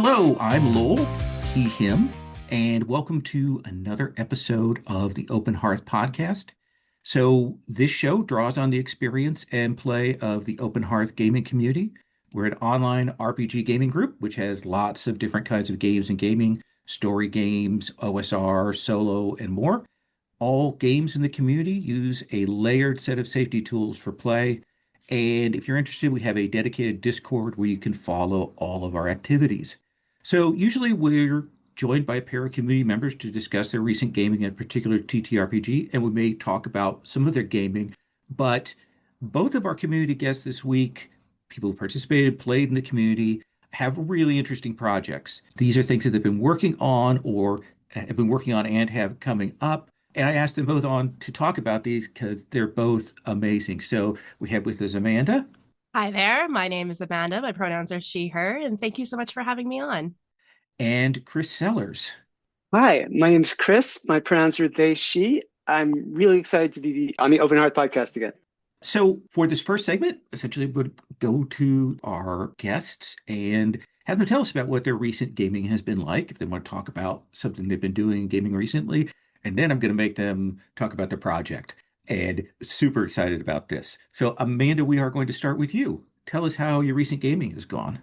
Hello, I'm Lowell, he, him, and welcome to another episode of the Open Hearth podcast. So, this show draws on the experience and play of the Open Hearth Gaming Community. We're an online RPG gaming group which has lots of different kinds of games and gaming, story games, OSR, solo, and more. All games in the community use a layered set of safety tools for play. And if you're interested, we have a dedicated Discord where you can follow all of our activities. So usually we're joined by a pair of community members to discuss their recent gaming in a particular TTRPG, and we may talk about some of their gaming. But both of our community guests this week, people who participated, played in the community, have really interesting projects. These are things that they've been working on or have been working on and have coming up. And I asked them both on to talk about these because they're both amazing. So we have with us Amanda Hi there. My name is Amanda. My pronouns are she, her, and thank you so much for having me on. and Chrys Sellers. Hi, my name's Chris. My pronouns are they, she. I'm really excited to be on the Open Hearth podcast again. So for this first segment, essentially we'll go to our guests and have them tell us about what their recent gaming has been like, if they want to talk about something they've been doing in gaming recently. And then I'm going to make them talk about their project. And super excited about this. So Amanda, we are going to start with you. Tell us how your recent gaming has gone.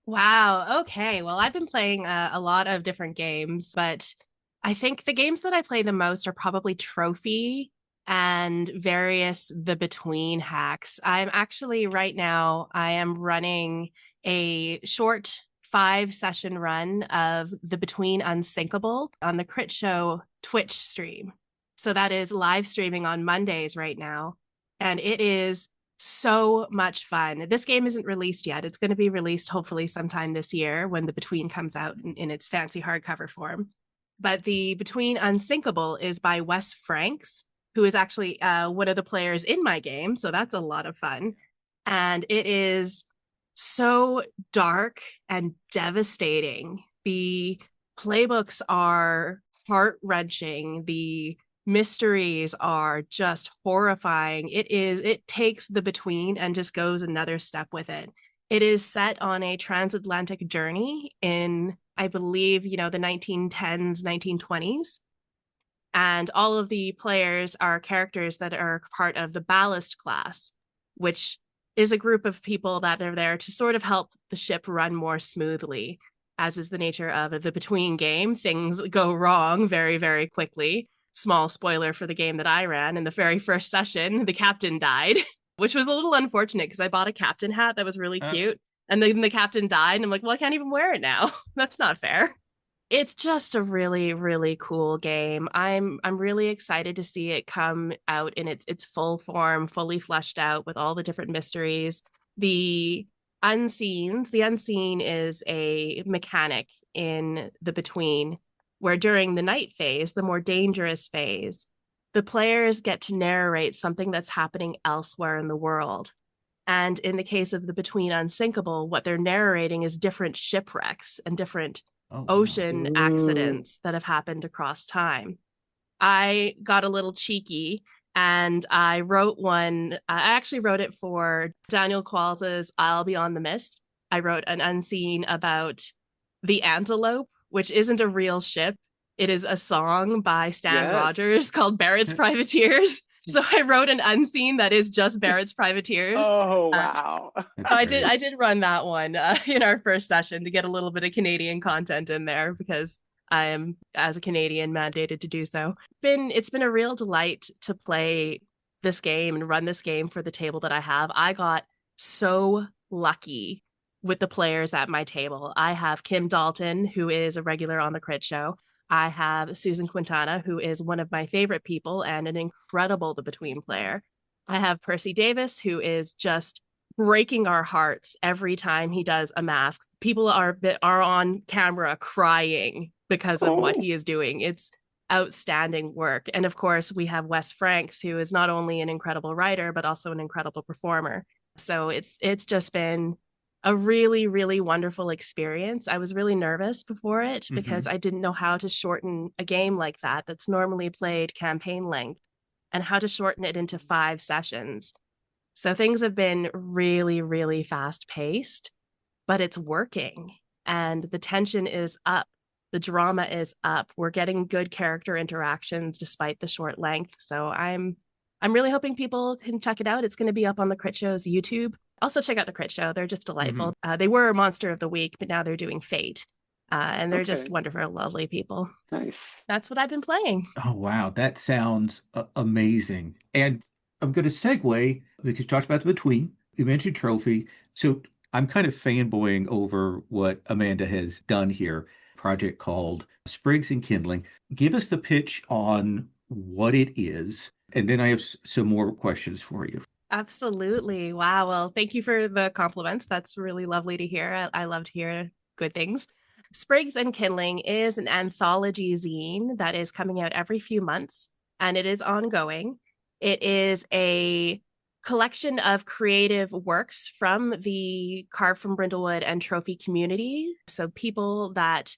Wow. Okay. Well, I've been playing a lot of different games, but I think the games that I play the most are probably Trophy and various the between hacks. I'm actually right now, I am running a short 5 session run of the between Unsinkable on the Critshow Twitch stream. So that is live streaming on Mondays right now. And it is so much fun. This game isn't released yet. It's going to be released hopefully sometime this year when the Between comes out in its fancy hardcover form. But the Between Unsinkable is by Wes Franks, who is actually one of the players in my game. So that's a lot of fun. And it is so dark and devastating. The playbooks are heart-wrenching. The mysteries are just horrifying. It takes the between and just goes another step with it. It is set on a transatlantic journey in, I believe, the 1910s, 1920s. And all of the players are characters that are part of the ballast class, which is a group of people that are there to sort of help the ship run more smoothly. As is the nature of the between game, things go wrong very, very quickly. Small spoiler for the game that I ran. In the very first session, the captain died, which was a little unfortunate because I bought a captain hat that was really cute. And then the captain died, and I'm like, well, I can't even wear it now. That's not fair. It's just a really, really cool game. I'm really excited to see it come out in its full form, fully fleshed out with all the different mysteries. The unseen is a mechanic in the between, where during the night phase, the more dangerous phase, the players get to narrate something that's happening elsewhere in the world. And in the case of the Between Unsinkable, what they're narrating is different shipwrecks and different ocean accidents that have happened across time. I got a little cheeky and I wrote one. I actually wrote it for Daniel Qualls' I'll Be on the Mist. I wrote an unseen about the Antelope, which isn't a real ship. It is a song by Stan Rogers called Barrett's Privateers. So I wrote an unseen that is just Barrett's Privateers. Oh, wow. I did run that one in our first session to get a little bit of Canadian content in there because I am, as a Canadian, mandated to do so. It's been a real delight to play this game and run this game for the table that I have. I got so lucky with the players at my table. I have Kim Dalton, who is a regular on the Crit Show. I have Susan Quintana, who is one of my favorite people and an incredible The Between player. I have Percy Davis, who is just breaking our hearts every time he does a mask. People are on camera crying because of what he is doing. It's outstanding work. And of course, we have Wes Franks, who is not only an incredible writer, but also an incredible performer. So it's just been a really, really wonderful experience. I was really nervous before it because I didn't know how to shorten a game like that that's normally played campaign length and how to shorten it into 5 sessions. So things have been really, really fast paced, but it's working. and the tension is up. The drama is up. We're getting good character interactions despite the short length. So I'm really hoping people can check it out. It's going to be up on the Critshow's YouTube. Also check out the Critshow. They're just delightful. They were Monster of the Week, but now they're doing Fate. And they're just wonderful, lovely people. Nice. That's what I've been playing. Oh, wow. That sounds amazing. And I'm going to segue because you talked about the between. You mentioned trophy. So I'm kind of fanboying over what Amanda has done here. Project called Sprigs and Kindling. Give us the pitch on what it is. And then I have some more questions for you. Absolutely. Wow. Well, thank you for the compliments. That's really lovely to hear. I love to hear good things. Sprigs and Kindling is an anthology zine that is coming out every few months, and it is ongoing. It is a collection of creative works from the Carve from Brindlewood and Trophy community. So people that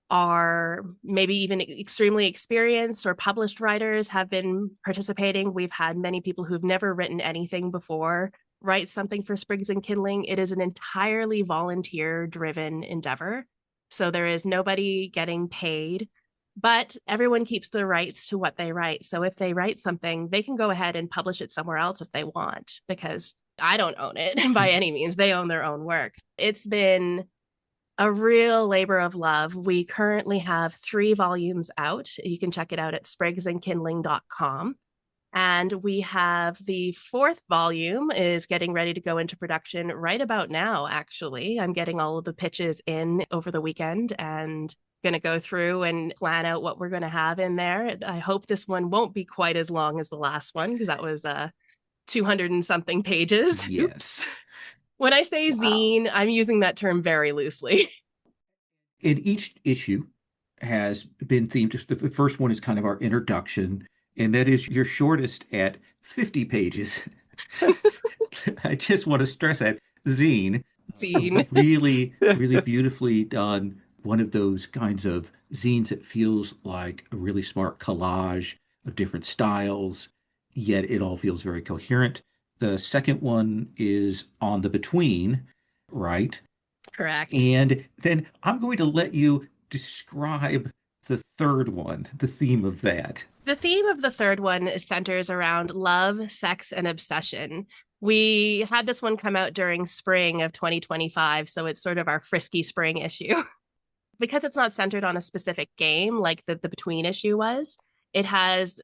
are maybe even extremely experienced or published writers have been participating. We've had many people who've never written anything before write something for Sprigs and Kindling. It is an entirely volunteer-driven endeavor. So there is nobody getting paid, but everyone keeps the rights to what they write. So if they write something, they can go ahead and publish it somewhere else if they want, because I don't own it by any means. They own their own work. It's been a real labor of love. We currently have 3 volumes out. You can check it out at sprigsandkindling.com. And we have the 4th volume is getting ready to go into production right about now, actually. I'm getting all of the pitches in over the weekend and going to go through and plan out what we're going to have in there. I hope this one won't be quite as long as the last one, because that was 200 and something pages. Yes. Oops. When I say zine, I'm using that term very loosely. And each issue has been themed. The first one is kind of our introduction, and that is your shortest at 50 pages. I just want to stress that zine. Zine. Really, really beautifully done. One of those kinds of zines that feels like a really smart collage of different styles, yet it all feels very coherent. The second one is on the between, right? Correct. And then I'm going to let you describe the third one, the theme of that. The theme of the third one centers around love, sex, and obsession. We had this one come out during spring of 2025, so it's sort of our frisky spring issue. Because it's not centered on a specific game like the between issue was, it has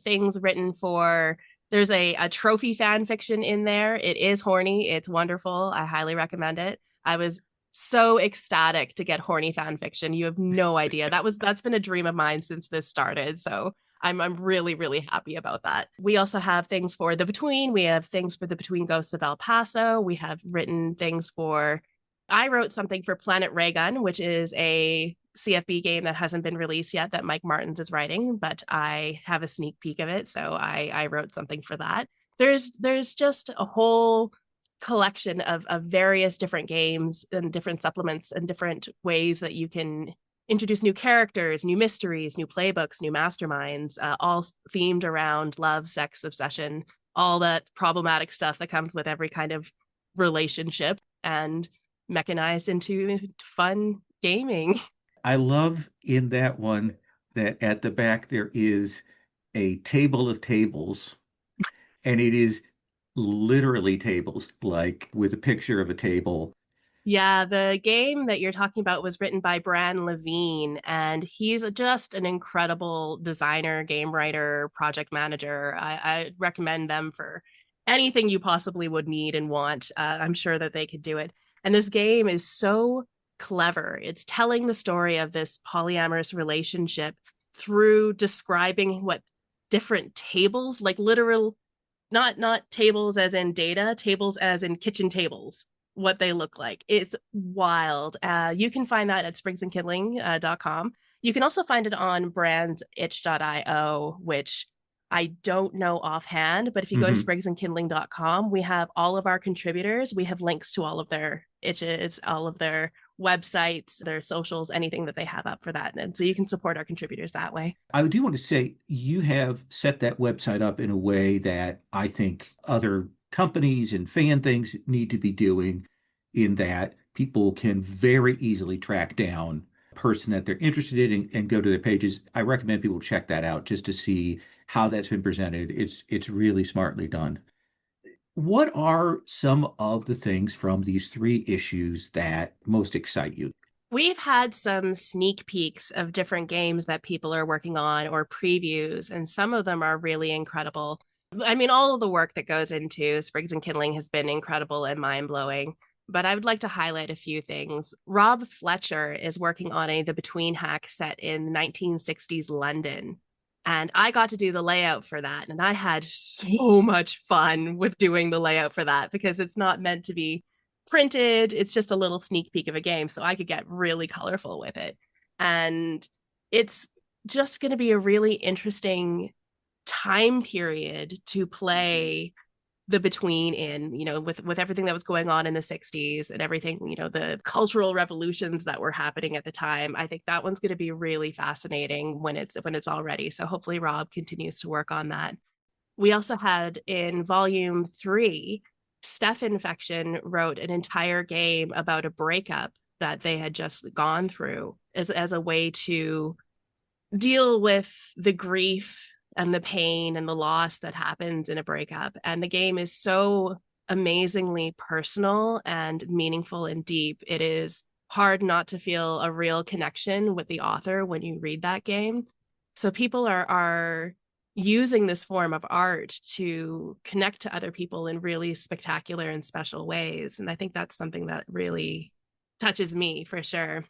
things written for. There's a trophy fan fiction in there. It is horny. It's wonderful. I highly recommend it. I was so ecstatic to get horny fan fiction. You have no idea. That's been a dream of mine since this started. So I'm really, really happy about that. We also have things for the between. We have things for the Between Ghosts of El Paso. We have written things for. I wrote something for Planet Raygun, which is a CFB game that hasn't been released yet that Mike Martins is writing, but I have a sneak peek of it. So I wrote something for that. There's just a whole collection of various different games and different supplements and different ways that you can introduce new characters, new mysteries, new playbooks, new masterminds, all themed around love, sex, obsession, all that problematic stuff that comes with every kind of relationship, and mechanized into fun gaming. I love in that one that at the back there is a table of tables, and it is literally tables, like with a picture of a table. Yeah, the game that you're talking about was written by Bran Levine, and he's just an incredible designer, game writer, project manager. I recommend them for anything you possibly would need and want. I'm sure that they could do it. And this game is so clever. It's telling the story of this polyamorous relationship through describing what different tables, like literal, not tables as in data, tables as in kitchen tables, what they look like. It's wild. You can find that at sprigsandkindling.com. You can also find it on brandsitch.io, which I don't know offhand, but if you go to sprigsandkindling.com, we have all of our contributors. We have links to all of their itches, all of their websites, their socials, anything that they have up for that. And so you can support our contributors that way. I do want to say you have set that website up in a way that I think other companies and fan things need to be doing, in that people can very easily track down a person that they're interested in and go to their pages. I recommend people check that out just to see how that's been presented. It's really smartly done. What are some of the things from these three issues that most excite you? We've had some sneak peeks of different games that people are working on or previews, and some of them are really incredible. I mean, all of the work that goes into Sprigs and Kindling has been incredible and mind-blowing, but I would like to highlight a few things. Rob Fletcher is working on a The Between hack set in 1960s London, and I got to do the layout for that, and I had so much fun with doing the layout for that because it's not meant to be printed. It's just a little sneak peek of a game, so I could get really colorful with it. And it's just going to be a really interesting time period to play the between in, with everything that was going on in the 60s and everything, the cultural revolutions that were happening at the time. I think that one's going to be really fascinating when it's all ready. So hopefully Rob continues to work on that. We also had in volume 3, Steph Infection wrote an entire game about a breakup that they had just gone through as a way to deal with the grief and the pain and the loss that happens in a breakup. And the game is so amazingly personal and meaningful and deep. It is hard not to feel a real connection with the author when you read that game. So people are using this form of art to connect to other people in really spectacular and special ways. And I think that's something that really touches me for sure.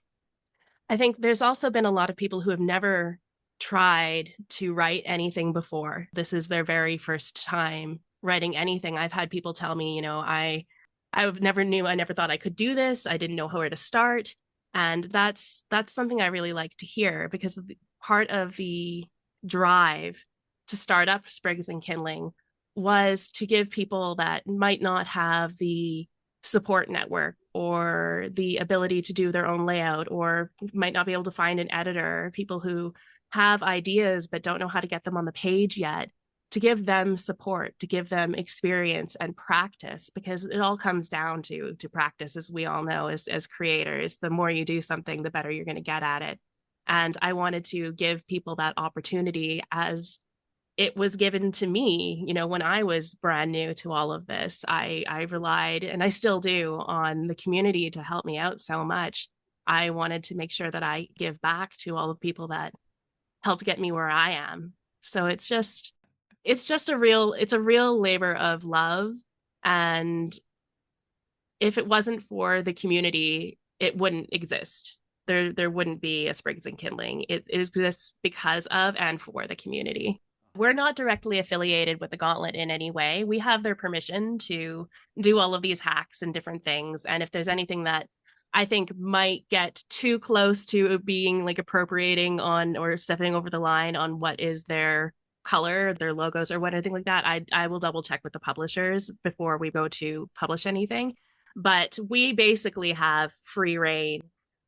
I think there's also been a lot of people who have never tried to write anything before. This is their very first time writing anything. I've had people tell me, I never thought I could do this. I didn't know where to start. And that's something I really like to hear, because part of the drive to start up Sprigs and Kindling was to give people that might not have the support network or the ability to do their own layout, or might not be able to find an editor, people who have ideas but don't know how to get them on the page yet, to give them support, to give them experience and practice, because it all comes down to practice, as we all know, as creators. The more you do something, the better you're going to get at it. And I wanted to give people that opportunity as it was given to me, when I was brand new to all of this. I relied, and I still do, on the community to help me out so much. I wanted to make sure that I give back to all the people that helped get me where I am. So it's a real labor of love. And if it wasn't for the community, it wouldn't exist. There wouldn't be a Sprigs and Kindling. It exists because of and for the community. We're not directly affiliated with the Gauntlet in any way. We have their permission to do all of these hacks and different things. And if there's anything that I think might get too close to being like appropriating on or stepping over the line on what is their color, their logos, or what, anything like that, I will double check with the publishers before we go to publish anything. But we basically have free reign,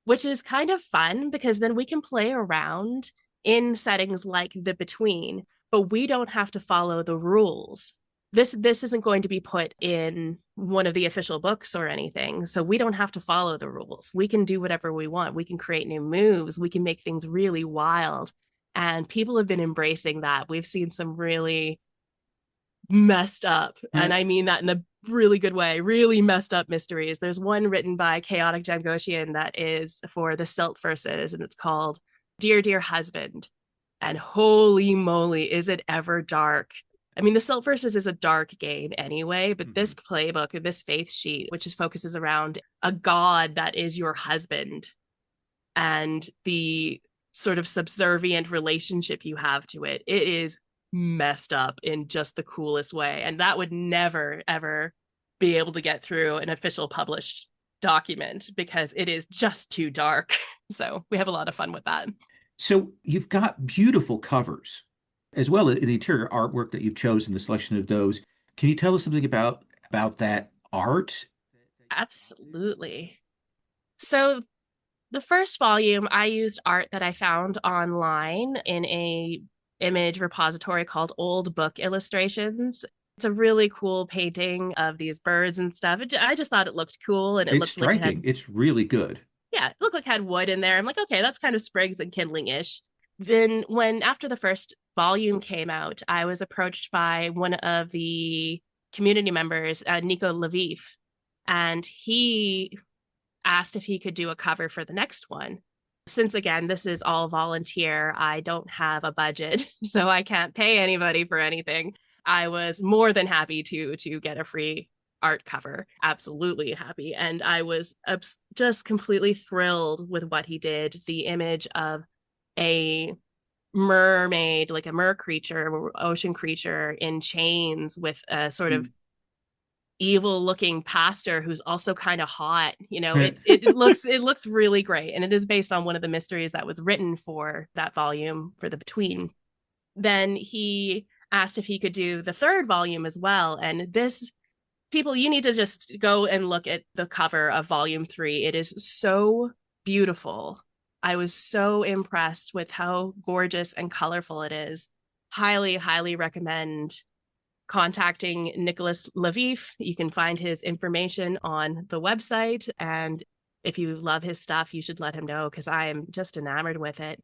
which is kind of fun, because then we can play around in settings like the Between, but we don't have to follow the rules. This isn't going to be put in one of the official books or anything, so we don't have to follow the rules. We can do whatever we want. We can create new moves. We can make things really wild. And people have been embracing that. We've seen some really messed up, and I mean that in a really good way, really messed up mysteries. There's one written by Chaotic Jamgoshian that is for the Silt Verses, and it's called Dear, Dear Husband. And holy moly, is it ever dark. I mean, the Silt Verses is a dark game anyway, but this playbook, this faith sheet, which focuses around a god that is your husband and the sort of subservient relationship you have to it, it is messed up in just the coolest way. And that would never, ever be able to get through an official published document because it is just too dark. So we have a lot of fun with that. So you've got beautiful covers, as well as the interior artwork that you've chosen, the selection of those. Can you tell us something about that art? Absolutely. So the first volume, I used art that I found online in a image repository called Old Book Illustrations. It's a really cool painting of these birds and stuff. I just thought it looked cool, and it It's looked like it had, striking. It's really good. yeah, it looked like it had wood in there. I'm like, okay, that's kind of Sprigs and Kindling-ish. Then when after the first volume came out, I was approached by one of the community members, Nico Lviv, and he asked if he could do a cover for the next one. Since again, this is all volunteer, I don't have a budget, so I can't pay anybody for anything. I was more than happy to get a free art cover. Absolutely happy. And I was just completely thrilled with what he did. The image of a mermaid, like a mer creature, ocean creature in chains with a sort of evil looking pastor who's also kind of hot. It looks really great, and it is based on one of the mysteries that was written for that volume for the Between. Then he asked if he could do the third volume as well, and this, people, you need to just go and look at the cover of volume 3. It is so beautiful. I was so impressed with how gorgeous and colorful it is. Highly recommend contacting Nicholas Lviv. You can find his information on the website. And if you love his stuff, you should let him know, because I am just enamored with it.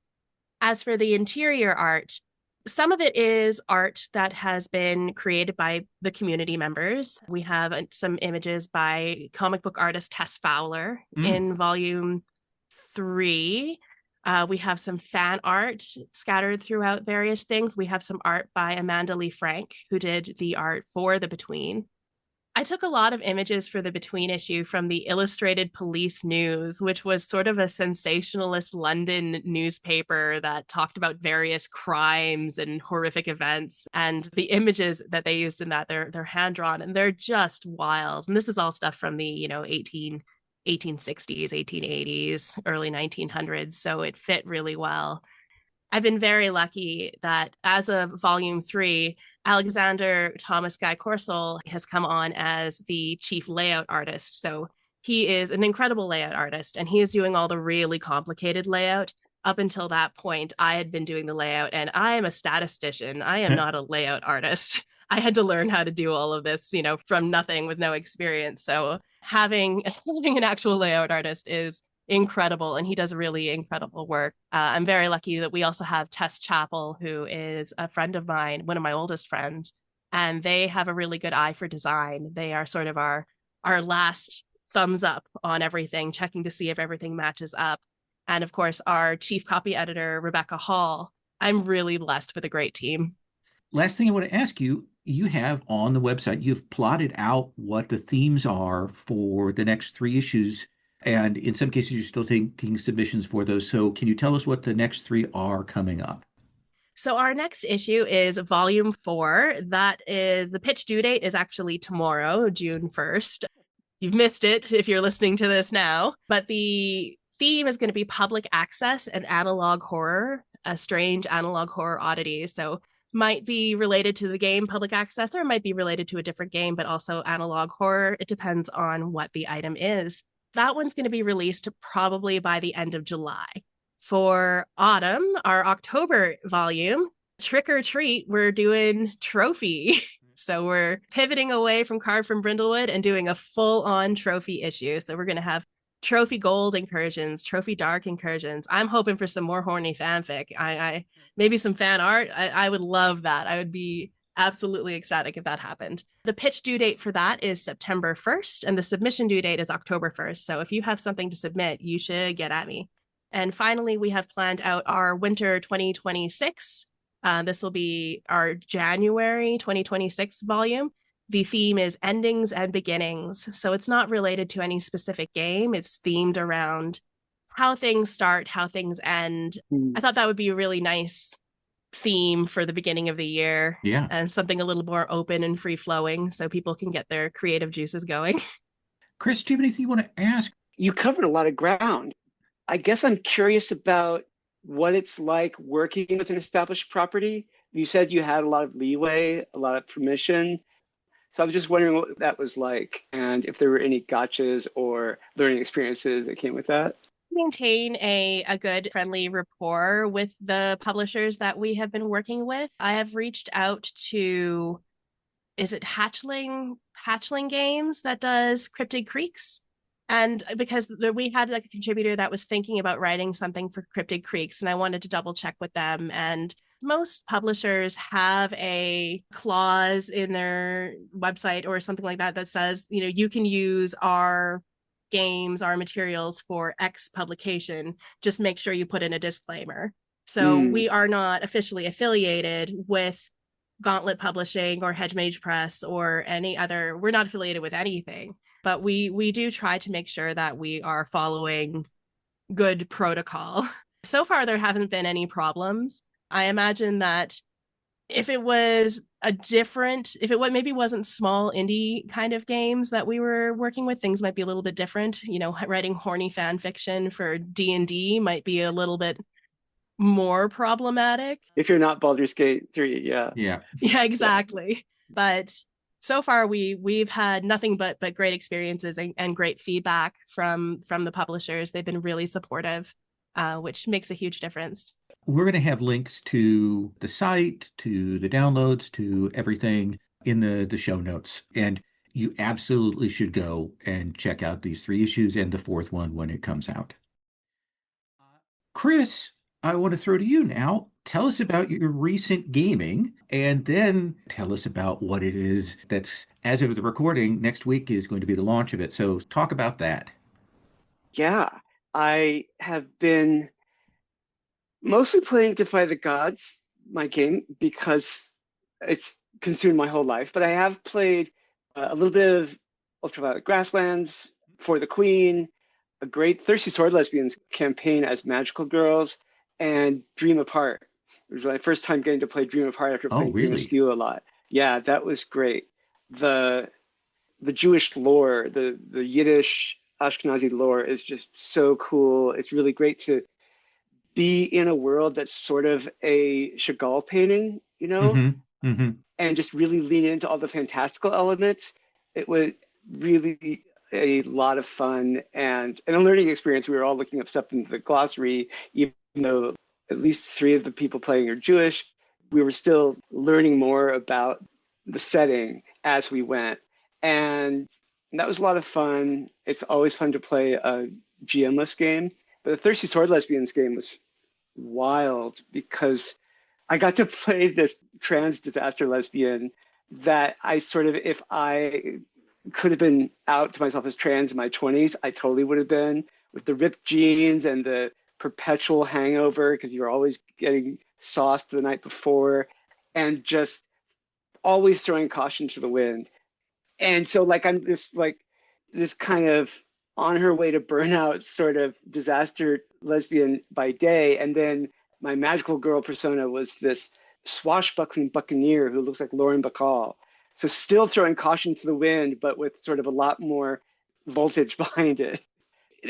As for the interior art, some of it is art that has been created by the community members. We have some images by comic book artist Tess Fowler in volume 3. We have some fan art scattered throughout various things. We have some art by Amanda Lee Frank, who did the art for The Between. I took a lot of images for the Between issue from the Illustrated Police News, which was sort of a sensationalist London newspaper that talked about various crimes and horrific events. And the images that they used in that, they're hand-drawn, and they're just wild. And this is all stuff from the 1860s, 1880s, early 1900s. So it fit really well. I've been very lucky that as of volume 3, Alexander Thomas Guy Corsel has come on as the chief layout artist. So he is an incredible layout artist, and he is doing all the really complicated layout. Up until that point, I had been doing the layout, and I am a statistician. I am not a layout artist. I had to learn how to do all of this, from nothing with no experience. So having an actual layout artist is incredible, and he does really incredible work. I'm very lucky that we also have Tess Chappell, who is a friend of mine, one of my oldest friends, and they have a really good eye for design. They are sort of our last thumbs up on everything, checking to see if everything matches up. And of course, our chief copy editor, Rebecca Hall. I'm really blessed with a great team. Last thing I want to ask you, you have on the website, you've plotted out what the themes are for the next 3 issues. And in some cases, you're still taking submissions for those. So can you tell us what the next 3 are coming up? So our next issue is volume 4. That is, the pitch due date is actually tomorrow, June 1st. You've missed it if you're listening to this now. But the theme is going to be public access and analog horror, a strange analog horror oddity. So might be related to the game Public Access, or might be related to a different game, but also analog horror. It depends on what the item is. That one's going to be released probably by the end of July. For autumn, our October volume, Trick or Treat, we're doing trophy. So we're pivoting away from Card from Brindlewood and doing a full-on trophy issue. So we're going to have trophy gold incursions, trophy dark incursions. I'm hoping for some more horny fanfic. I maybe some fan art. I would love that. I would be absolutely ecstatic if that happened. The pitch due date for that is September 1st, and the submission due date is October 1st. So if you have something to submit, you should get at me. And finally, we have planned out our winter 2026. This will be our January 2026 volume. The theme is endings and beginnings. So it's not related to any specific game. It's themed around how things start, how things end. I thought that would be a really nice theme for the beginning of the year. Yeah. And something a little more open and free flowing so people can get their creative juices going. Chris, do you have anything you want to ask? You covered a lot of ground. I guess I'm curious about what it's like working with an established property. You said you had a lot of leeway, a lot of permission. So I was just wondering what that was like, and if there were any gotchas or learning experiences that came with that. Maintain a good friendly rapport with the publishers that we have been working with. I have reached out to is it Hatchling Games that does Cryptid Creeks? And because we had like a contributor that was thinking about writing something for Cryptid Creeks, and I wanted to double check with them. And most publishers have a clause in their website or something like that that says, you can use our games, our materials for X publication. Just make sure you put in a disclaimer. So we are not officially affiliated with Gauntlet Publishing or Hedge Mage Press or any other. We're not affiliated with anything, but we do try to make sure that we are following good protocol. So far, there haven't been any problems. I imagine that if it maybe wasn't small indie kind of games that we were working with, things might be a little bit different. Writing horny fan fiction for D&D might be a little bit more problematic. If you're not Baldur's Gate 3, yeah. Yeah, exactly. Yeah. But so far we've had nothing but great experiences and great feedback from the publishers. They've been really supportive, which makes a huge difference. We're going to have links to the site, to the downloads, to everything in the show notes. And you absolutely should go and check out these 3 issues and the 4th one when it comes out. Chrys, I want to throw to you now. Tell us about your recent gaming, and then tell us about what it is that's, as of the recording, next week is going to be the launch of it. So talk about that. Yeah, I have been mostly playing Defy the Gods, my game, because it's consumed my whole life. But I have played a little bit of Ultraviolet Grasslands, For the Queen, a great Thirsty Sword Lesbians campaign as magical girls, and Dream Apart. It was my first time getting to play Dream Apart after playing Dream Askew a lot. Yeah, that was great. The Jewish lore, the Yiddish Ashkenazi lore is just so cool. It's really great to be in a world that's sort of a Chagall painting, and just really lean into all the fantastical elements. It was really a lot of fun and a learning experience. We were all looking up stuff in the glossary, even though at least 3 of the people playing are Jewish. We were still learning more about the setting as we went. And that was a lot of fun. It's always fun to play a GM-less game. But the Thirsty Sword Lesbians game was wild because I got to play this trans disaster lesbian that I sort of, if I could have been out to myself as trans in my 20s, I totally would have been, with the ripped jeans and the perpetual hangover because you're always getting sauced the night before and just always throwing caution to the wind. And so I'm this kind of on her way to burnout sort of disaster lesbian by day. And then my magical girl persona was this swashbuckling buccaneer who looks like Lauren Bacall. So still throwing caution to the wind, but with sort of a lot more voltage behind it.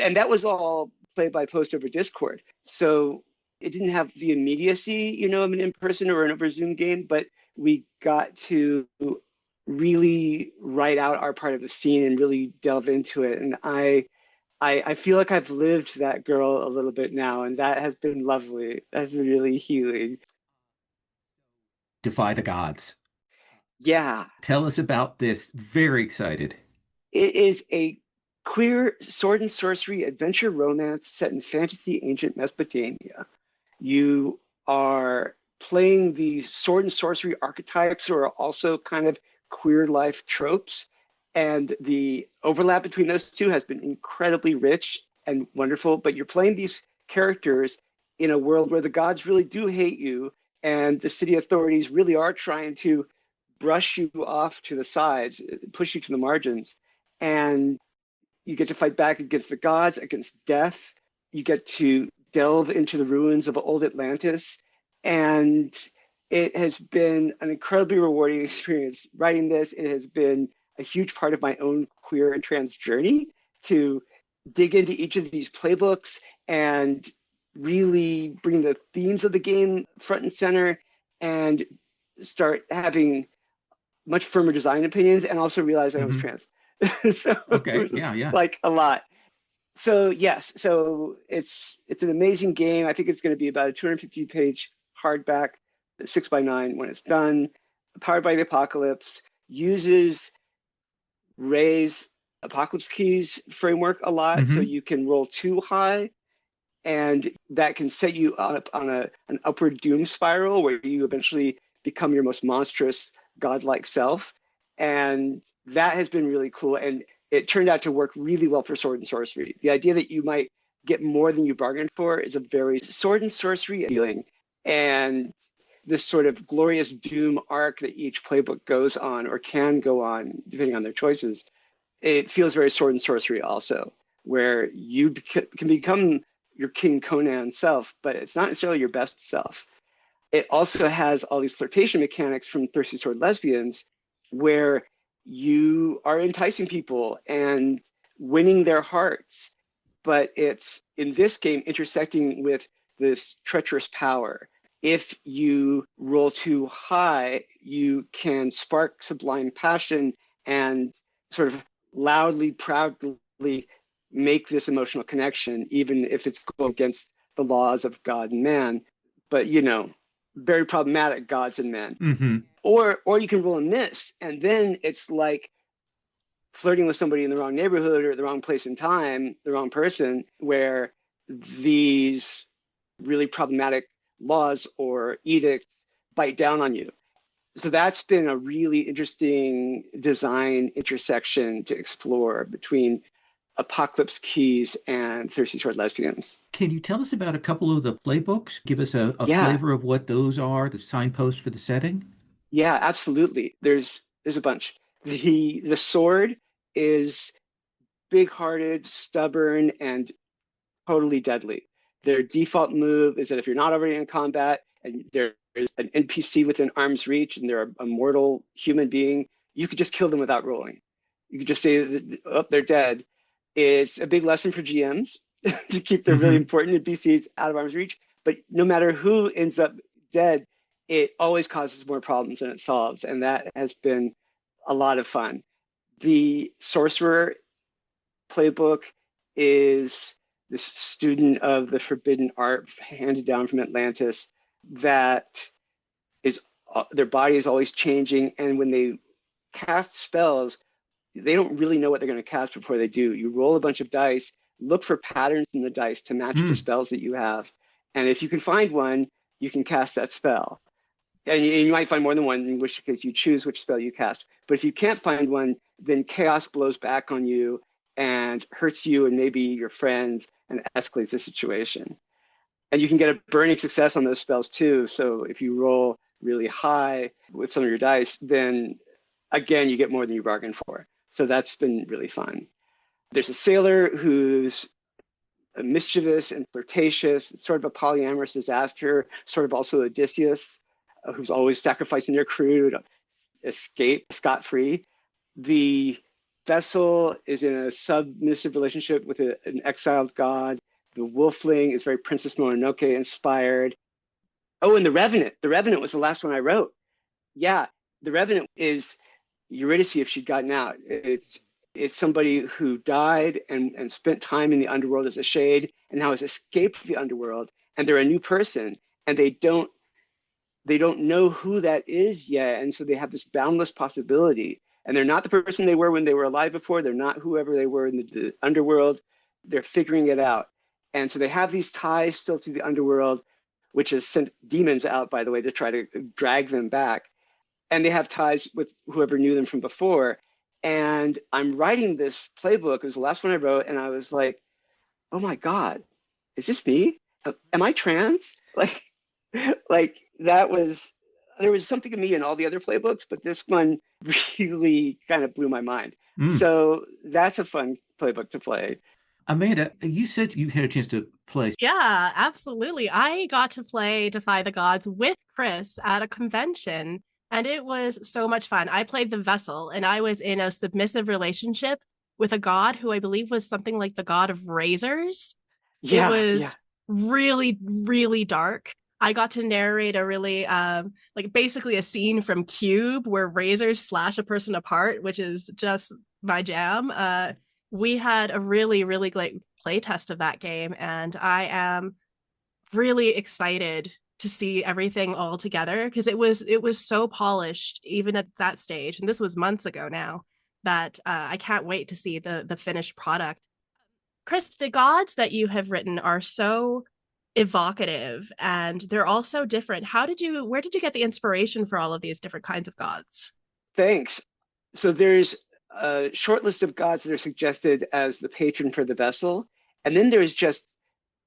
And that was all played by post over Discord. So it didn't have the immediacy, of an in-person or an over Zoom game, but we got to really write out our part of the scene and really delve into it. And I feel like I've lived that girl a little bit now, and that has been lovely. That's been really healing. Defy the Gods. Yeah. Tell us about this. Very excited. It is a queer sword and sorcery adventure romance set in fantasy ancient Mesopotamia. You are playing these sword and sorcery archetypes who are also kind of queer life tropes. And the overlap between those two has been incredibly rich and wonderful. But you're playing these characters in a world where the gods really do hate you, and the city authorities really are trying to brush you off to the sides, push you to the margins. And you get to fight back against the gods, against death. You get to delve into the ruins of old Atlantis. And it has been an incredibly rewarding experience writing this. It has been a huge part of my own queer and trans journey to dig into each of these playbooks and really bring the themes of the game front and center and start having much firmer design opinions, and also realize I was trans. So okay, yeah. Like a lot. So yes, so it's an amazing game. I think it's going to be about a 250-page hardback, 6x9 when it's done. Powered by the Apocalypse. uses Ray's Apocalypse Keys framework a lot. So you can roll too high, and that can set you up on an upward doom spiral where you eventually become your most monstrous godlike self. And that has been really cool. And it turned out to work really well for sword and sorcery. The idea that you might get more than you bargained for is a very sword and sorcery feeling. And this sort of glorious doom arc that each playbook goes on or can go on, depending on their choices, it feels very sword and sorcery also, where you can become your King Conan self, but it's not necessarily your best self. It also has all these flirtation mechanics from Thirsty Sword Lesbians, where you are enticing people and winning their hearts, but it's in this game intersecting with this treacherous power. If you roll too high, you can spark sublime passion and sort of loudly, proudly make this emotional connection, even if it's going against the laws of God and man. But, you know, very problematic gods and men. Or you can roll a miss, and then it's like flirting with somebody in the wrong neighborhood or the wrong place and time, the wrong person, where these really problematic laws or edicts bite down on you. So that's been a really interesting design intersection to explore between Apocalypse Keys and Thirsty Sword Lesbians. Can you tell us about a couple of the playbooks? Give us a Yeah. flavor of what those are, the signposts for the setting? Yeah, absolutely. There's a bunch. The sword is big-hearted, stubborn, and totally deadly. Their default move is that if you're not already in combat and there is an NPC within arm's reach and they're a mortal human being, you could just kill them without rolling. You could just say, oh, they're dead. It's a big lesson for GMs to keep their really important NPCs out of arm's reach. But no matter who ends up dead, it always causes more problems than it solves. And that has been a lot of fun. The sorcerer playbook is this student of the forbidden art handed down from Atlantis that is, their body is always changing. And when they cast spells, they don't really know what they're going to cast before they do. You roll a bunch of dice, look for patterns in the dice to match the spells that you have. And if you can find one, you can cast that spell. And you might find more than one, in which case you choose which spell you cast. But if you can't find one, then chaos blows back on you and hurts you and maybe your friends and escalates the situation. And you can get a burning success on those spells too. So if you roll really high with some of your dice, then again, you get more than you bargained for. So that's been really fun. There's a sailor who's mischievous and flirtatious, sort of a polyamorous disaster, sort of also Odysseus, who's always sacrificing their crew to escape scot-free. The vessel is in a submissive relationship with an exiled god. The wolfling is very Princess Mononoke inspired. Oh, and the Revenant. The Revenant was the last one I wrote. Yeah, the Revenant is Eurydice if she'd gotten out. It's somebody who died and spent time in the underworld as a shade and now has escaped the underworld, and they're a new person, and they don't know who that is yet. And so they have this boundless possibility. And they're not the person they were when they were alive before. They're not whoever they were in the underworld. They're figuring it out. And so they have these ties still to the underworld, which has sent demons out, by the way, to try to drag them back. And they have ties with whoever knew them from before. And I'm writing this playbook. It was the last one I wrote. And I was like, oh my God, is this me? Am I trans? Like that was, there was something in me in all the other playbooks, but this one really kind of blew my mind. So that's a fun playbook to play. Amanda, you said you had a chance to play. Yeah, absolutely. I got to play Defy the Gods with Chrys at a convention, and it was so much fun. I played the vessel, and I was in a submissive relationship with a god who I believe was something like the god of razors. Yeah, it was really, really dark. I got to narrate a really, like basically a scene from Cube where razors slash a person apart, which is just my jam. We had a really, really great play test of that game, and I am really excited to see everything all together, because it was so polished even at that stage, and this was months ago now, that I can't wait to see the finished product. Chrys, the gods that you have written are so evocative and they're all so different. Where did you get the inspiration for all of these different kinds of gods? Thanks. So there's a short list of gods that are suggested as the patron for the vessel. And then there's just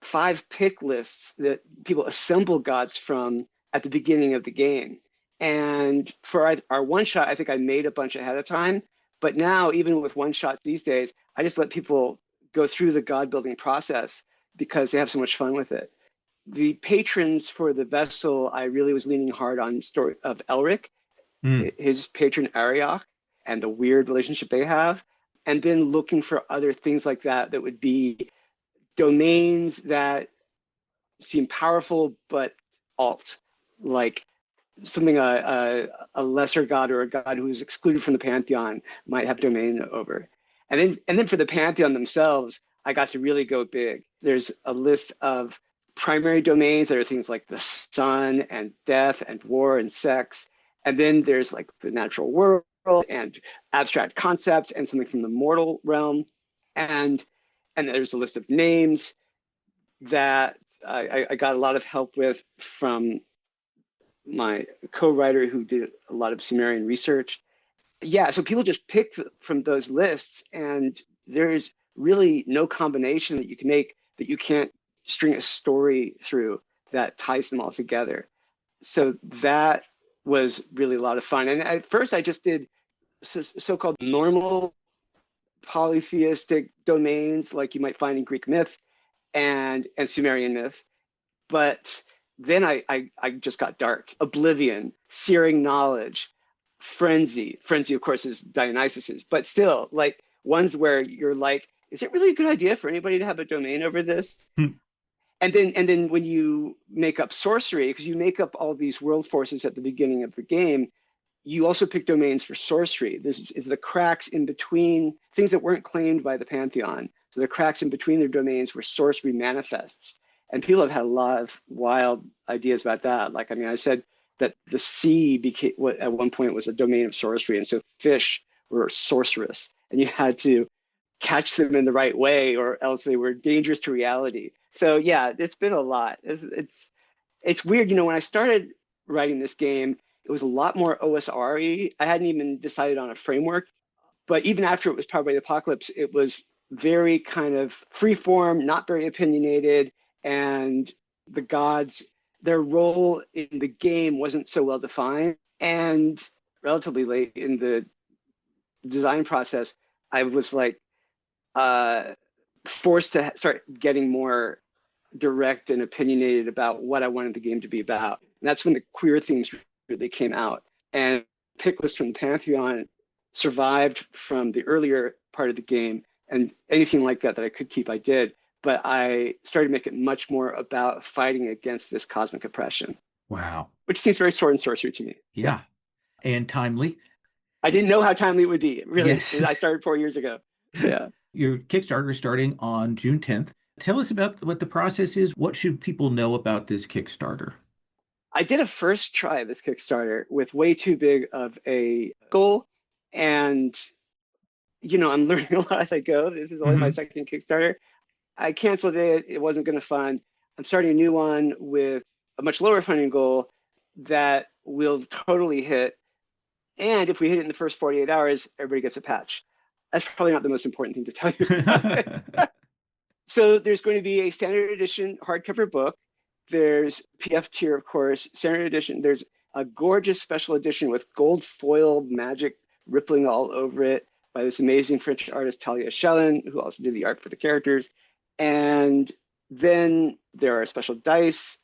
5 pick lists that people assemble gods from at the beginning of the game. And for our one shot, I think I made a bunch ahead of time. But now, even with one shots these days, I just let people go through the god building process because they have so much fun with it. The patrons for the vessel, I really was leaning hard on story of Elric, his patron Ariok, and the weird relationship they have. And then looking for other things like that that would be domains that seem powerful but alt, like something a lesser god or a god who is excluded from the pantheon might have domain over. And then for the pantheon themselves, I got to really go big. There's a list of primary domains that are things like the sun and death and war and sex. And then there's like the natural world and abstract concepts and something from the mortal realm. And there's a list of names that I got a lot of help with from my co-writer who did a lot of Sumerian research. Yeah, so people just pick from those lists, and there's really no combination that you can make that you can't string a story through that ties them all together. So that was really a lot of fun. And at first I just did so-called normal polytheistic domains like you might find in Greek myth and Sumerian myth. But then I just got dark. Oblivion, searing knowledge, frenzy. Frenzy, of course, is Dionysus's, but still, like ones where you're like, is it really a good idea for anybody to have a domain over this? And then when you make up sorcery, because you make up all these world forces at the beginning of the game, you also pick domains for sorcery. This is the cracks in between things that weren't claimed by the pantheon. So the cracks in between their domains where sorcery manifests. And people have had a lot of wild ideas about that. Like, I mean, I said that the sea became, at one point was a domain of sorcery. And so fish were sorcerous and you had to catch them in the right way or else they were dangerous to reality. So yeah, it's been a lot. It's weird. You know, when I started writing this game, it was a lot more OSR-y. I hadn't even decided on a framework. But even after it was powered by the apocalypse, it was very kind of free-form, not very opinionated. And the gods, their role in the game wasn't so well defined. And relatively late in the design process, I was like forced to start getting more direct and opinionated about what I wanted the game to be about. And that's when the queer themes really came out. And pick list from the Pantheon survived from the earlier part of the game. And anything like that I could keep, I did. But I started making it much more about fighting against this cosmic oppression. Wow. Which seems very sword and sorcery to me. Yeah. And timely. I didn't know how timely it would be. Really, yes. I started 4 years ago. Yeah. Your Kickstarter is starting on June 10th. Tell us about what the process is. What should people know about this Kickstarter? I did a first try of this Kickstarter with way too big of a goal. And, you know, I'm learning a lot as I go. This is only my second Kickstarter. I canceled it. It wasn't going to fund. I'm starting a new one with a much lower funding goal that will totally hit. And if we hit it in the first 48 hours, everybody gets a patch. That's probably not the most important thing to tell you. So there's going to be a standard edition hardcover book. There's PF tier, of course, standard edition. There's a gorgeous special edition with gold foil magic rippling all over it by this amazing French artist, Talia Schellen, who also did the art for the characters. And then there are special dice.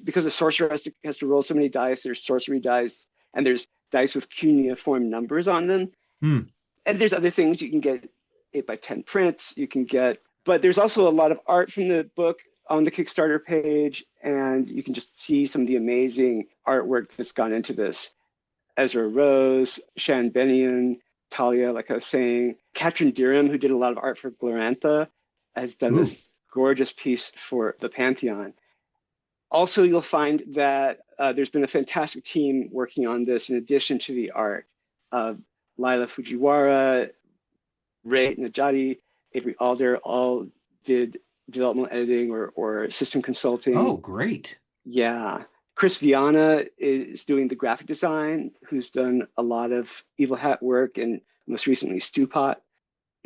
Because the sorcerer has to roll so many dice, there's sorcery dice, and there's dice with cuneiform numbers on them. And there's other things. You can get 8x10 prints, you can get, but there's also a lot of art from the book on the Kickstarter page, and you can just see some of the amazing artwork that's gone into this. Ezra Rose, Shan Benion, Talia, like I was saying, Katrin Dirham, who did a lot of art for Glorantha, has done this gorgeous piece for the Pantheon. Also, you'll find that there's been a fantastic team working on this in addition to the art of Lila Fujiwara, Ray Najati, Avery Alder, all did developmental editing or system Oh, consulting. great. Yeah. Chris Viana is doing the graphic design, who's done a lot of Evil Hat work and most recently Stewpot.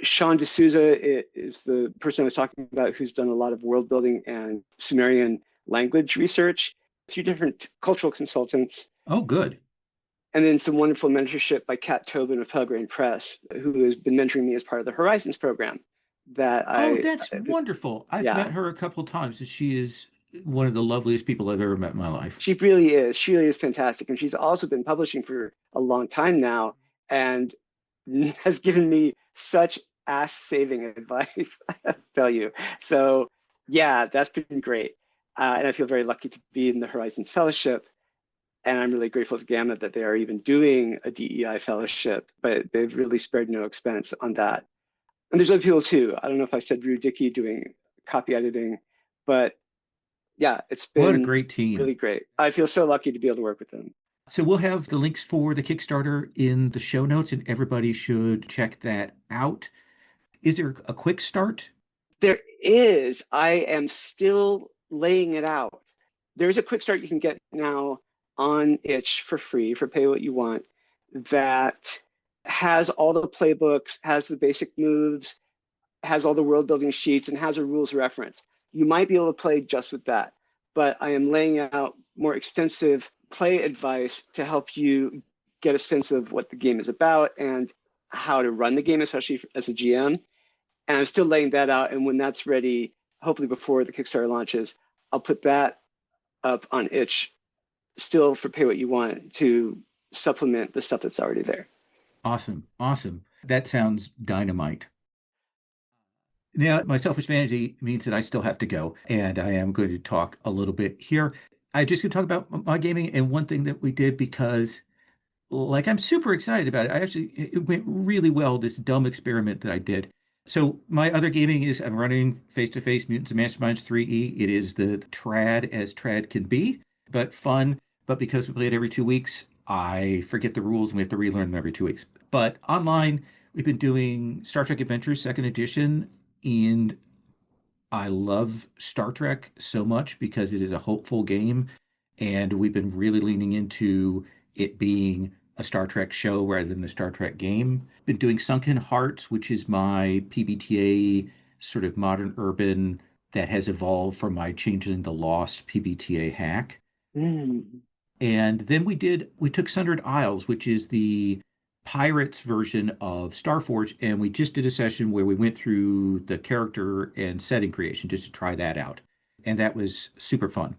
Sean D'Souza is the person I was talking about who's done a lot of world building and Sumerian language research. A few different cultural consultants, Oh, good. and then some wonderful mentorship by Kat Tobin of Pelgrane Press, who has been mentoring me as part of the Horizons program. That Oh, that's wonderful. I've met yeah, her a couple times, and she is one of the loveliest people I've ever met in my life. she really is. She really is fantastic, and she's also been publishing for a long time now, and has given me such ass-saving advice. I have to tell you. So yeah, that's been great, and I feel very lucky to be in the Horizons Fellowship. And I'm really grateful to Gamma that they are even doing a DEI fellowship, but they've really spared no expense on that. And there's other people too. I don't know if I said Rue Dickey doing copy editing, but yeah, it's What a been great team. really great. I feel so lucky to be able to work with them. So we'll have the links for the Kickstarter in the show notes, and everybody should check that out. Is there a quick start? There is, I am still laying it out. There's a quick start you can get now on Itch for free, for pay what you want, that has all the playbooks, has the basic moves, has all the world building sheets, and has a rules reference. You might be able to play just with that, but I am laying out more extensive play advice to help you get a sense of what the game is about and how to run the game, especially as a GM. And I'm still laying that out. And when that's ready, hopefully before the Kickstarter launches, I'll put that up on Itch, still for pay what you want, to supplement the stuff that's already there. Awesome. Awesome. That sounds dynamite. Now, my selfish vanity means that I still have to go, and I am going to talk a little bit here. I just going to talk about my gaming and one thing that we did because, like, I'm super excited about it. It went really well, this dumb experiment that I did. So my other gaming is I'm running face-to-face Mutants and Masterminds 3E. It is the trad as trad can be, but fun. But because we play it every 2 weeks, I forget the rules and we have to relearn them every 2 weeks. But online, we've been doing Star Trek Adventures Second Edition, and I love Star Trek so much because it is a hopeful game, and we've been really leaning into it being a Star Trek show rather than a Star Trek game. Been doing Sunken Hearts, which is my PBTA sort of modern urban that has evolved from my Changeling the Lost PBTA hack. Mm. And then we took Sundered Isles, which is the Pirates version of Starforge, and we just did a session where we went through the character and setting creation just to try that out. And that was super fun.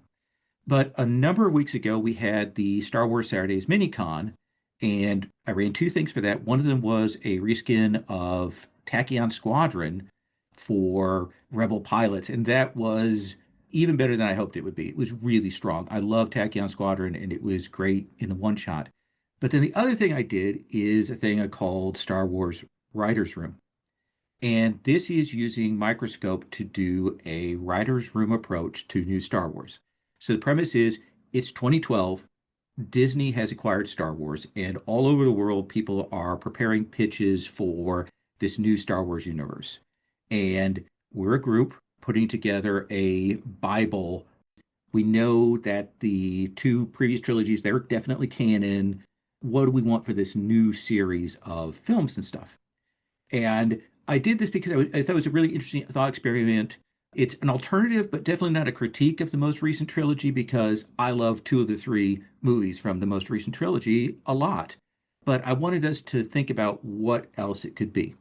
But a number of weeks ago, we had the Star Wars Saturdays mini-con, and I ran two things for that. One of them was a reskin of Tachyon Squadron for Rebel pilots, and that was even better than I hoped it would be. It was really strong. I love Tachyon Squadron, and it was great in the one shot. But then the other thing I did is a thing I called Star Wars Writer's Room. And this is using Microscope to do a writer's room approach to new Star Wars. So the premise is it's 2012. Disney has acquired Star Wars, and all over the world, people are preparing pitches for this new Star Wars universe. And we're a group putting together a Bible. We know that the two previous trilogies, they're definitely canon. What do we want for this new series of films and stuff? And I did this because I thought it was a really interesting thought experiment. It's an alternative, but definitely not a critique of the most recent trilogy because I love two of the three movies from the most recent trilogy a lot. But I wanted us to think about what else it could be.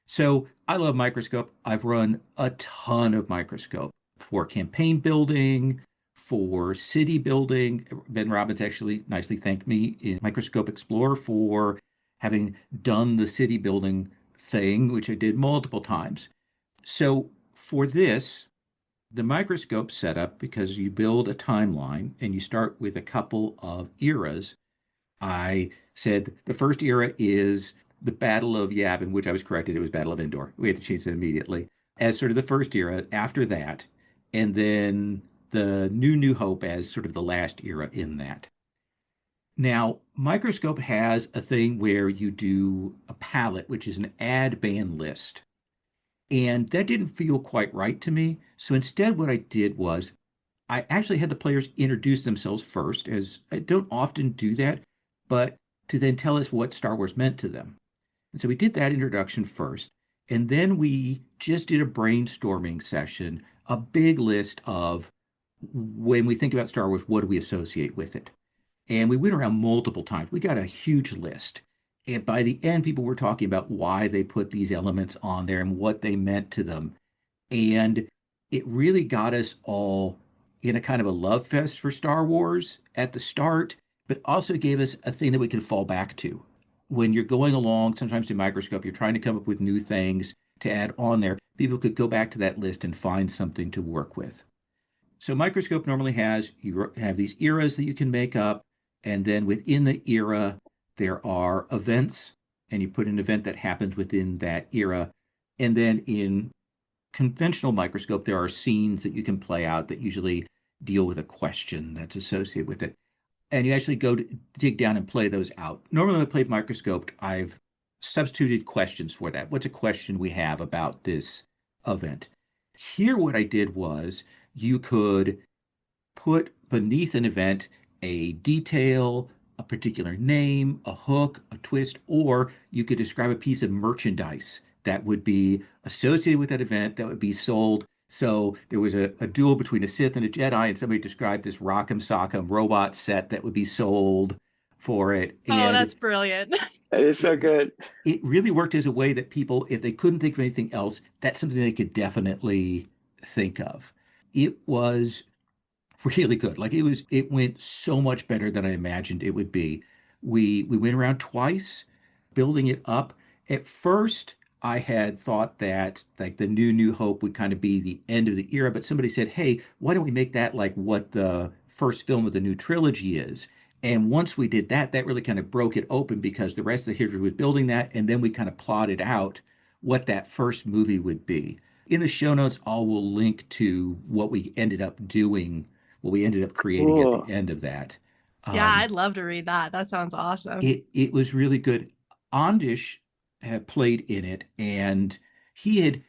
So I love Microscope. I've run a ton of Microscope for campaign building, for city building. Ben Robbins actually nicely thanked me in Microscope Explorer for having done the city building thing, which I did multiple times. So for this, the Microscope setup, because you build a timeline and you start with a couple of eras, I said the first era is the Battle of Yavin, which I was corrected. It was Battle of Endor. We had to change that immediately as sort of the first era after that. And then the New Hope as sort of the last era in that. Now, Microscope has a thing where you do a palette, which is an ad ban list. And that didn't feel quite right to me. So instead, what I did was I actually had the players introduce themselves first, as I don't often do that, but to then tell us what Star Wars meant to them. And so we did that introduction first. And then we just did a brainstorming session, a big list of when we think about Star Wars, what do we associate with it? And we went around multiple times. We got a huge list. And by the end, people were talking about why they put these elements on there and what they meant to them. And it really got us all in a kind of a love fest for Star Wars at the start, but also gave us a thing that we could fall back to. When you're going along, sometimes in Microscope, you're trying to come up with new things to add on there. People could go back to that list and find something to work with. So Microscope normally has, you have these eras that you can make up, and then within the era, there are events, and you put an event that happens within that era. And then in conventional Microscope, there are scenes that you can play out that usually deal with a question that's associated with it. And you actually go to dig down and play those out. Normally, when I played Microscope, I've substituted questions for that. What's a question we have about this event? Here, what I did was you could put beneath an event a detail, a particular name, a hook, a twist, or you could describe a piece of merchandise that would be associated with that event that would be sold. So there was a duel between a Sith and a Jedi, and somebody described this Rock'em Sock'em robot set that would be sold for it. Oh, And that's brilliant. That is so good. it really worked as a way that people, if they couldn't think of anything else, that's something they could definitely think of. It was really good. Like it went so much better than I imagined it would be. We went around twice building it up. At first, I had thought that like the New Hope would kind of be the end of the era, but somebody said, "Hey, why don't we make that like what the first film of the new trilogy is?" And once we did that, that really kind of broke it open because the rest of the history was building that, and then we kind of plotted out what that first movie would be. In the show notes, I will link to what we ended up doing, what we ended up creating at the Cool. end of that. Yeah, Um, I'd love to read that. That sounds awesome. it was really good. Ondish had played in it, and he had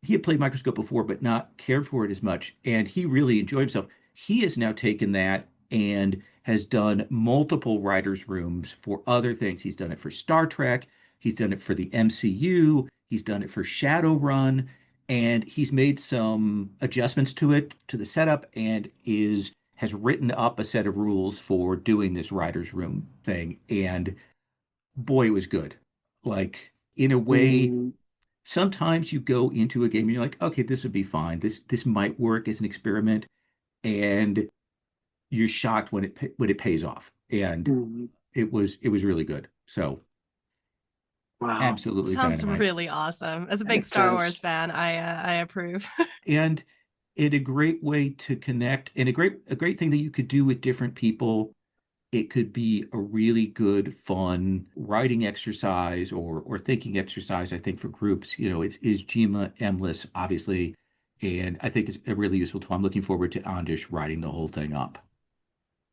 he had played Microscope before, but not cared for it as much, and he really enjoyed himself. He has now taken that and has done multiple writers' rooms for other things. He's done it for Star Trek, he's done it for the MCU, he's done it for Shadowrun, and he's made some adjustments to it, to the setup, and is has written up a set of rules for doing this writers' room thing. And boy, it was good. Like in a way, Mm, sometimes you go into a game and you're like, okay, this would be fine. This might work as an experiment, and you're shocked when it pays off. And mm. it was really good. So Wow. absolutely Sounds dynamite. really awesome. As a big It Star Wars does. fan, I approve. And a great way to connect, and a great thing that you could do with different people. It could be a really good, fun writing exercise or thinking exercise, I think, for groups. It's is Gma Emless, obviously, and I think it's a really useful tool. I'm looking forward to Ondish writing the whole thing up.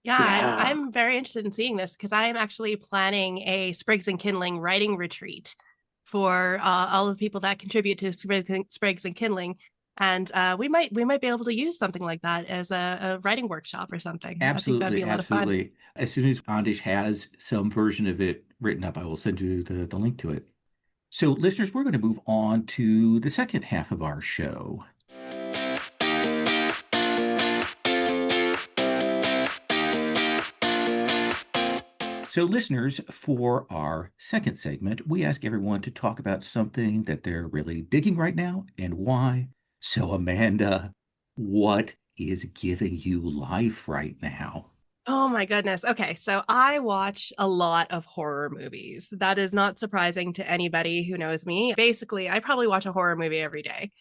Yeah, Yeah. I'm very interested in seeing this because I am actually planning a Sprigs and Kindling writing retreat for all of the people that contribute to Sprigs and Kindling, and we might be able to use something like that as a writing workshop or something. I think that'd be Absolutely, a lot of fun. absolutely. As soon as Ondish has some version of it written up, I will send you the link to it. So, listeners, we're going to move on to the second half of our show. So, listeners, for our second segment, we ask everyone to talk about something that they're really digging right now and why. So, Amanda, what is giving you life right now? Oh my goodness. Okay, so I watch a lot of horror movies. That is not surprising to anybody who knows me. Basically, I probably watch a horror movie every day.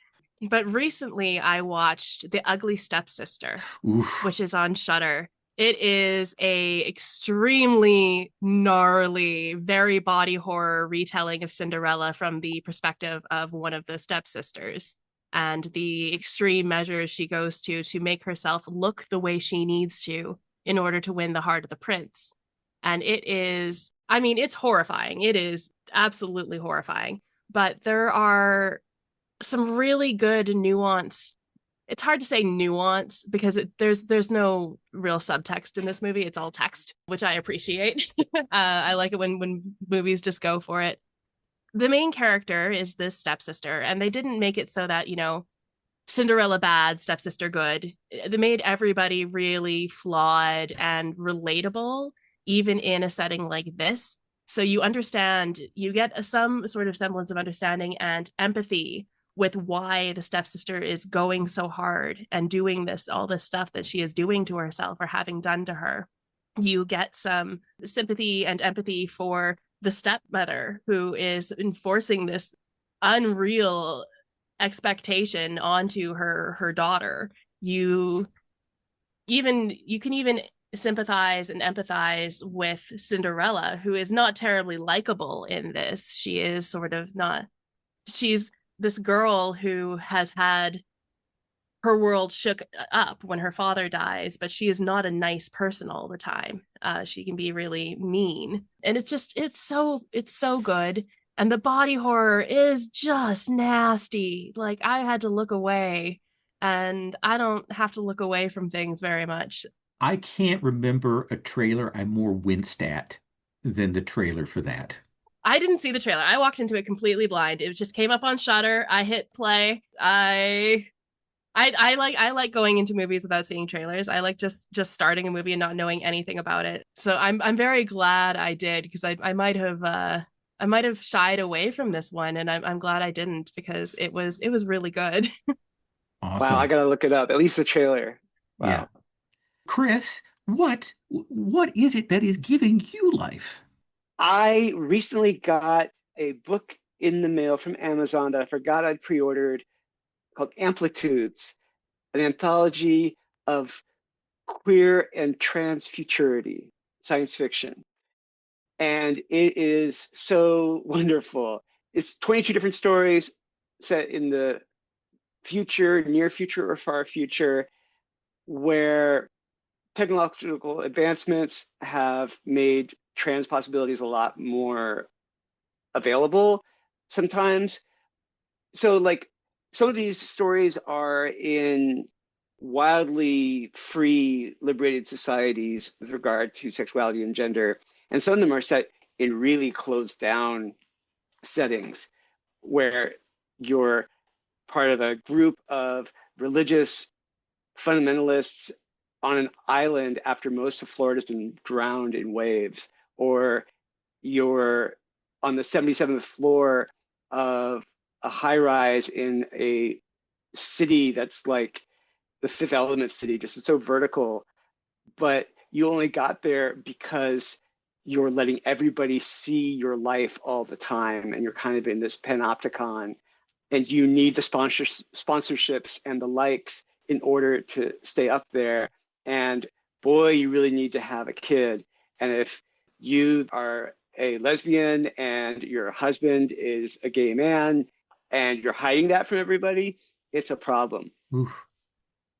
But recently I watched The Ugly Stepsister, Oof. which is on Shudder. It is a extremely gnarly, very body horror retelling of Cinderella from the perspective of one of the stepsisters. and the extreme measures she goes to make herself look the way she needs to in order to win the heart of the prince. And it is, I mean, it's horrifying. It is absolutely horrifying. But there are some really good nuance. It's hard to say nuance because there's no real subtext in this movie. It's all text, which I appreciate. I like it when movies just go for it. The main character is this stepsister, and they didn't make it so that, Cinderella bad, stepsister good. They made everybody really flawed and relatable, even in a setting like this. So you understand, you get some sort of semblance of understanding and empathy with why the stepsister is going so hard and doing all this stuff that she is doing to herself or having done to her. You get some sympathy and empathy for the stepmother who is enforcing this unreal expectation onto her daughter. You can even sympathize and empathize with Cinderella, who is not terribly likable in this. She is sort of not, she's this girl who has had her world shook up when her father dies, but she is not a nice person all the time. She can be really mean, and it's so good. And the body horror is just nasty. Like, I had to look away, and I don't have to look away from things very much. I can't remember a trailer I more winced at than the trailer for that. I didn't see the trailer. I walked into it completely blind. It just came up on Shudder. I hit play. I like going into movies without seeing trailers. I like just starting a movie and not knowing anything about it. So I'm very glad I did, because I might have shied away from this one, and I'm glad I didn't, because it was really good. Awesome. Wow, I gotta look it up. At least the trailer. Wow. Yeah. Chrys, what is it that is giving you life? I recently got a book in the mail from Amazon that I forgot I'd pre-ordered, called Amplitudes, an anthology of queer and trans futurity science fiction. And it is so wonderful. It's 22 different stories set in the future, near future, or far future, where technological advancements have made trans possibilities a lot more available sometimes. So, like, some of these stories are in wildly free, liberated societies with regard to sexuality and gender. And some of them are set in really closed down settings where you're part of a group of religious fundamentalists on an island after most of Florida's been drowned in waves, or you're on the 77th floor of a high rise in a city that's like the Fifth Element city, just so vertical, but you only got there because you're letting everybody see your life all the time, and you're kind of in this panopticon, and you need the sponsorships and the likes in order to stay up there. And boy, you really need to have a kid. And if you are a lesbian and your husband is a gay man and you're hiding that from everybody, it's a problem. Oof.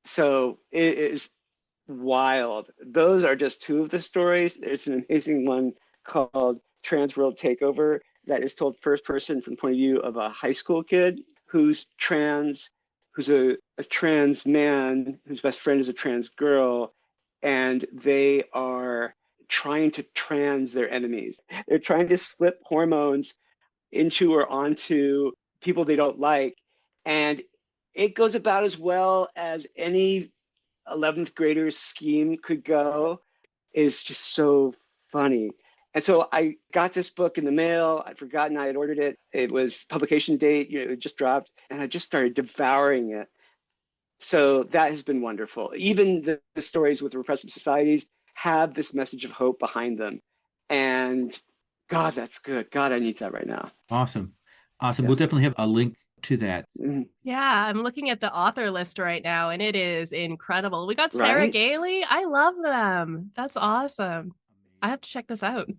So it is wild. Those are just two of the stories. There's an amazing one called Trans World Takeover that is told first person from the point of view of a high school kid who's trans, who's a trans man whose best friend is a trans girl, and they are trying to trans their enemies. They're trying to slip hormones into or onto people they don't like. And it goes about as well as any 11th grader's scheme could go. Is just so funny. And so I got this book in the mail. I'd forgotten I had ordered it. It was publication date, it just dropped, and I just started devouring it. So that has been wonderful. Even the stories with repressive societies have this message of hope behind them. And God, that's good. God, I need that right now. Awesome. Awesome. Yeah. We'll definitely have a link to that. Mhm. Yeah, I'm looking at the author list right now, and it is incredible. We got Sarah Right? Gailey. I love them. That's awesome. I have to check this out.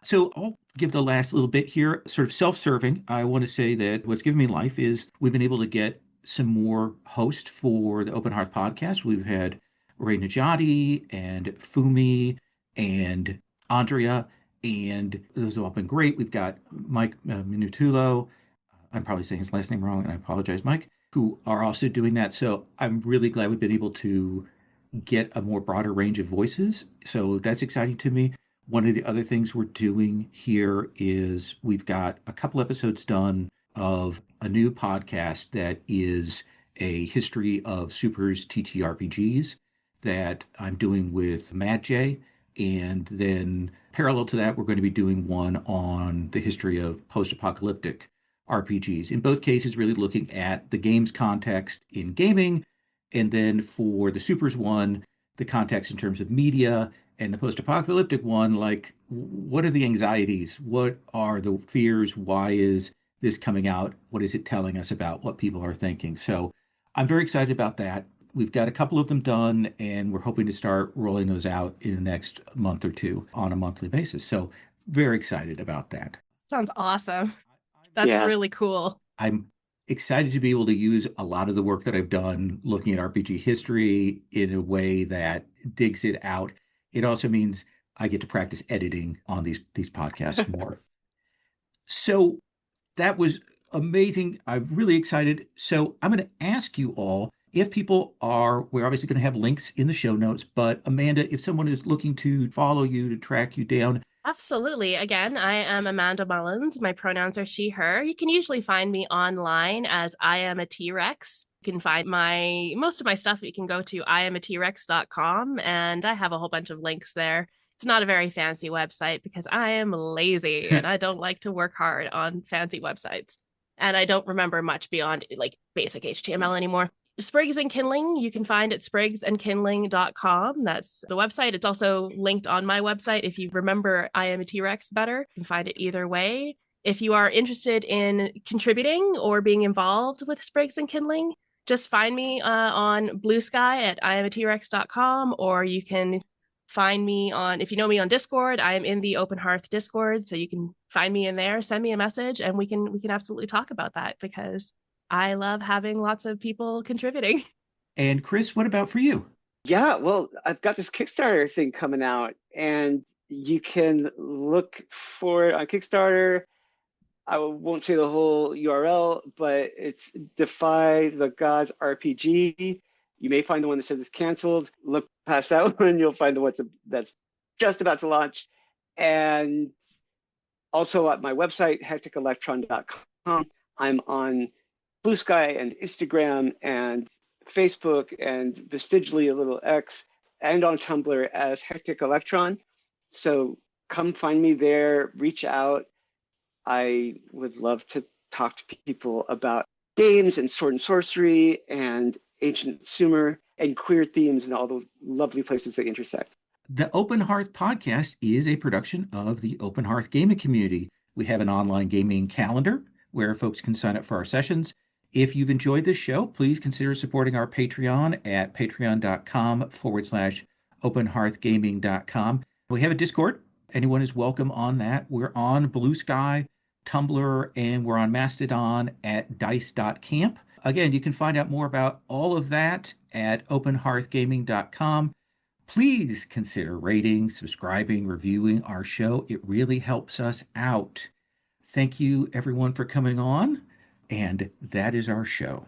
So I'll give the last little bit here, sort of self-serving. I want to say that what's given me life is we've been able to get some more hosts for the Open Hearth podcast. We've had Ray Najati and Fumi and Andrea, and those have all been great. We've got Mike Minutulo. I'm probably saying his last name wrong, and I apologize, Mike, who are also doing that. So I'm really glad we've been able to get a more broader range of voices. So that's exciting to me. One of the other things we're doing here is we've got a couple episodes done of a new podcast that is a history of Super's TTRPGs that I'm doing with Mad J. And then parallel to that, we're going to be doing one on the history of post-apocalyptic RPGs. In both cases, really looking at the game's context in gaming, and then for the Supers one, the context in terms of media, and the post-apocalyptic one, like what are the anxieties? What are the fears? Why is this coming out? What is it telling us about what people are thinking? So I'm very excited about that. We've got a couple of them done, and we're hoping to start rolling those out in the next month or two on a monthly basis. So very excited about that. Sounds awesome. That's Yeah. really cool. I'm excited to be able to use a lot of the work that I've done looking at RPG history in a way that digs it out. It also means I get to practice editing on these podcasts more. So that was amazing. I'm really excited. So I'm going to ask you all if people are, we're obviously going to have links in the show notes, but Amanda, if someone is looking to follow you, to track you down. Absolutely. Again, I am Amanda Mullins. My pronouns are she, her. You can usually find me online as iamatrex. You can find most of my stuff. You can go to iamatrex.com, and I have a whole bunch of links there. It's not a very fancy website because I am lazy and I don't like to work hard on fancy websites. And I don't remember much beyond like basic HTML anymore. Sprigs and Kindling, you can find at sprigsandkindling.com. That's the website. It's also linked on my website. If you remember I Am a T-Rex better, you can find it either way. If you are interested in contributing or being involved with Sprigs and Kindling, just find me on Blue Sky at iamatrex.com, or you can find me on, if you know me on Discord, I am in the Open Hearth Discord, so you can find me in there, send me a message, and we can absolutely talk about that because I love having lots of people contributing. And Chris, what about for you? Yeah, well, I've got this Kickstarter thing coming out, and you can look for it on Kickstarter. I won't say the whole URL, but it's Defy the Gods RPG. You may find the one that says it's canceled. Look past that one, you'll find the one that's just about to launch. And also at my website, hecticelectron.com, I'm on Blue Sky and Instagram and Facebook and vestigiously a little X, and on Tumblr as Hectic Electron. So come find me there, reach out. I would love to talk to people about games and sword and sorcery and ancient Sumer and queer themes and all the lovely places they intersect. The Open Hearth podcast is a production of the Open Hearth Gaming Community. We have an online gaming calendar where folks can sign up for our sessions. If you've enjoyed this show, please consider supporting our Patreon at patreon.com/openhearthgaming.com. We have a Discord. Anyone is welcome on that. We're on Blue Sky, Tumblr, and we're on Mastodon at dice.camp. Again, you can find out more about all of that at openhearthgaming.com. Please consider rating, subscribing, reviewing our show. It really helps us out. Thank you, everyone, for coming on. And that is our show.